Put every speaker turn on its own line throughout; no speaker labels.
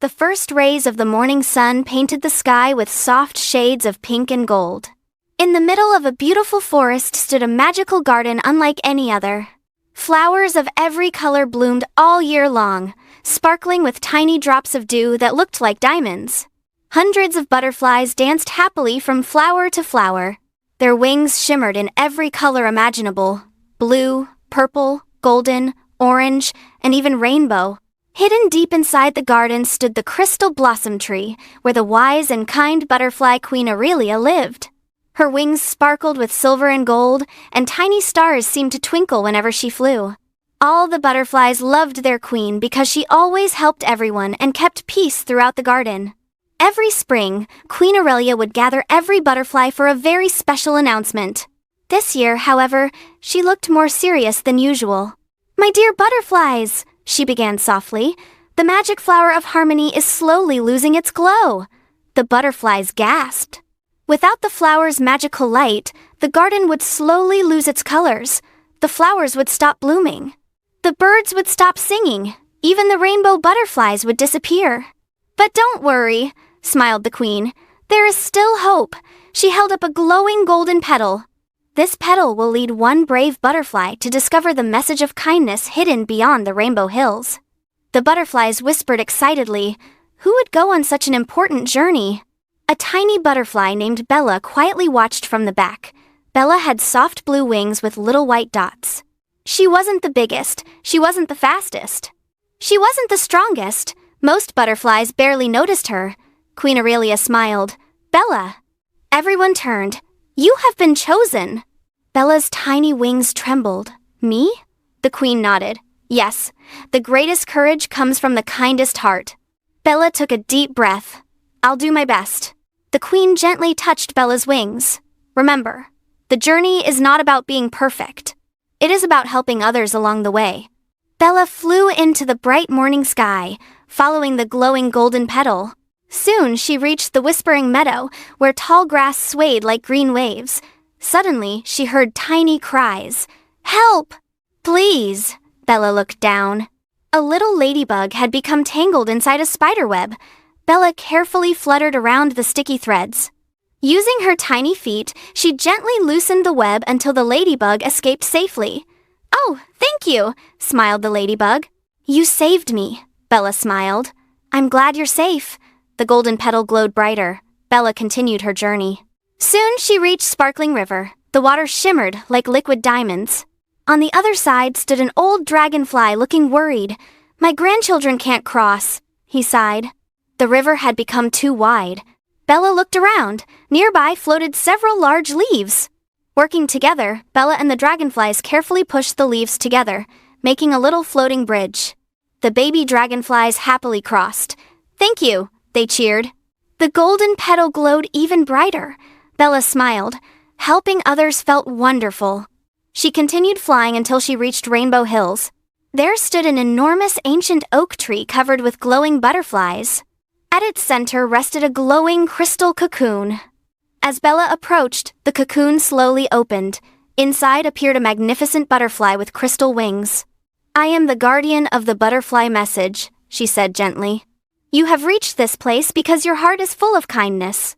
The first rays of the morning sun painted the sky with soft shades of pink and gold. In the middle of a beautiful forest stood a magical garden unlike any other. Flowers of every color bloomed all year long, sparkling with tiny drops of dew that looked like diamonds. Hundreds of butterflies danced happily from flower to flower. Their wings shimmered in every color imaginable: blue, purple, golden, orange, and even rainbow. Hidden deep inside the garden stood the crystal blossom tree, where the wise and kind butterfly Queen Aurelia lived. Her wings sparkled with silver and gold, and tiny stars seemed to twinkle whenever she flew. All the butterflies loved their queen because she always helped everyone and kept peace throughout the garden. Every spring, Queen Aurelia would gather every butterfly for a very special announcement. This year, however, she looked more serious than usual. "My dear butterflies," she began softly, "the magic flower of harmony is slowly losing its glow." The butterflies gasped. Without the flower's magical light, the garden would slowly lose its colors. The flowers would stop blooming. The birds would stop singing. Even the rainbow butterflies would disappear. "But don't worry," smiled the queen. "There is still hope." She held up a glowing golden petal. "This petal will lead one brave butterfly to discover the message of kindness hidden beyond the rainbow hills." The butterflies whispered excitedly, "Who would go on such an important journey?" A tiny butterfly named Bella quietly watched from the back. Bella had soft blue wings with little white dots. She wasn't the biggest, she wasn't the fastest. She wasn't the strongest. Most butterflies barely noticed her. Queen Aurelia smiled. "Bella." Everyone turned. "You have been chosen." Bella's tiny wings trembled. "Me?" The queen nodded. "Yes, the greatest courage comes from the kindest heart." Bella took a deep breath. "I'll do my best." The queen gently touched Bella's wings. "Remember, the journey is not about being perfect. It is about helping others along the way." Bella flew into the bright morning sky, following the glowing golden petal. Soon she reached the whispering meadow, where tall grass swayed like green waves. Suddenly, she heard tiny cries. "Help! Please!" Bella looked down. A little ladybug had become tangled inside a spiderweb. Bella carefully fluttered around the sticky threads. Using her tiny feet, she gently loosened the web until the ladybug escaped safely. "Oh, thank you," smiled the ladybug. "You saved me," Bella smiled. "I'm glad you're safe." The golden petal glowed brighter. Bella continued her journey. Soon she reached Sparkling River. The water shimmered like liquid diamonds. On the other side stood an old dragonfly looking worried. "My grandchildren can't cross," he sighed. The river had become too wide. Bella looked around. Nearby floated several large leaves. Working together, Bella and the dragonflies carefully pushed the leaves together, making a little floating bridge. The baby dragonflies happily crossed. "Thank you," they cheered. The golden petal glowed even brighter. Bella smiled. Helping others felt wonderful. She continued flying until she reached Rainbow Hills. There stood an enormous ancient oak tree covered with glowing butterflies. At its center rested a glowing crystal cocoon. As Bella approached, the cocoon slowly opened. Inside appeared a magnificent butterfly with crystal wings. "I am the guardian of the butterfly message," she said gently. "You have reached this place because your heart is full of kindness."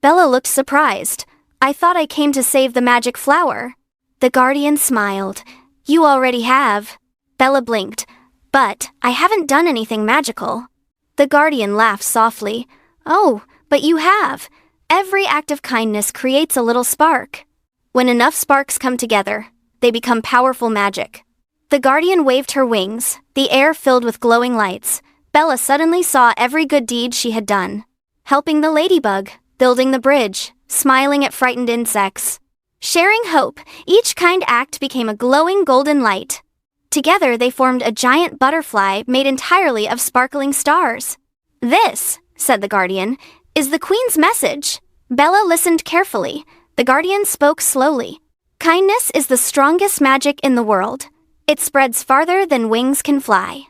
Bella looked surprised. "I thought I came to save the magic flower." The guardian smiled. "You already have." Bella blinked. "But I haven't done anything magical." The guardian laughed softly. "Oh, but you have. Every act of kindness creates a little spark. When enough sparks come together, they become powerful magic." The guardian waved her wings, the air filled with glowing lights. Bella suddenly saw every good deed she had done. Helping the ladybug, building the bridge, smiling at frightened insects. Sharing hope, each kind act became a glowing golden light. Together they formed a giant butterfly made entirely of sparkling stars. "This," said the guardian, "is the queen's message." Bella listened carefully. The guardian spoke slowly. "Kindness is the strongest magic in the world. It spreads farther than wings can fly.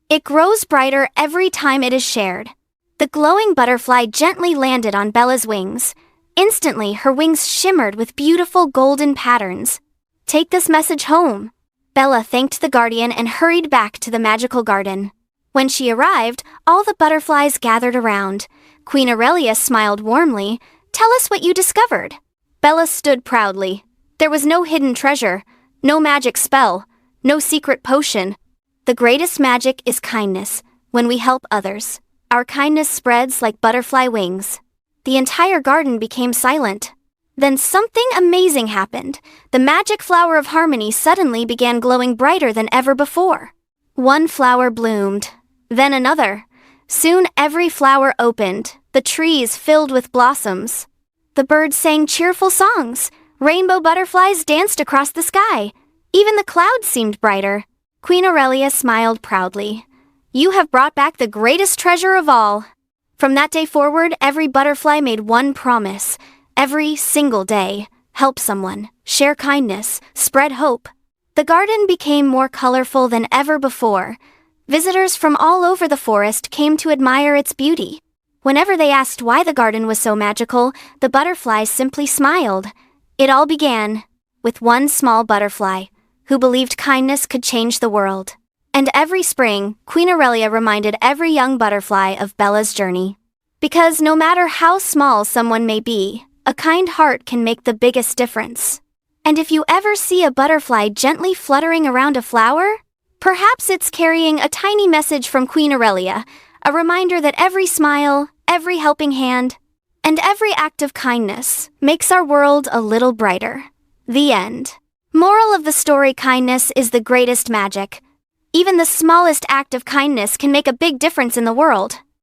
It grows brighter every time it is shared." The glowing butterfly gently landed on Bella's wings. Instantly, her wings shimmered with beautiful golden patterns. "Take this message home." Bella thanked the guardian and hurried back to the magical garden. When she arrived, all the butterflies gathered around. Queen Aurelia smiled warmly. "Tell us what you discovered." Bella stood proudly. There was no hidden treasure, no magic spell, no secret potion. The greatest magic is kindness. When we help others, our kindness spreads like butterfly wings. The entire garden became silent. Then something amazing happened. The magic flower of harmony suddenly began glowing brighter than ever before. One flower bloomed, then another. Soon every flower opened, the trees filled with blossoms. The birds sang cheerful songs. Rainbow butterflies danced across the sky. Even the clouds seemed brighter. Queen Aurelia smiled proudly. "You have brought back the greatest treasure of all." From that day forward, every butterfly made one promise. Every single day, help someone, share kindness, spread hope. The garden became more colorful than ever before. Visitors from all over the forest came to admire its beauty. Whenever they asked why the garden was so magical, the butterflies simply smiled. It all began with one small butterfly who believed kindness could change the world. And every spring, Queen Aurelia reminded every young butterfly of Bella's journey. Because no matter how small someone may be, a kind heart can make the biggest difference. And if you ever see a butterfly gently fluttering around a flower, perhaps it's carrying a tiny message from Queen Aurelia, a reminder that every smile, every helping hand, and every act of kindness makes our world a little brighter. The end. Moral of the story: kindness is the greatest magic. Even the smallest act of kindness can make a big difference in the world.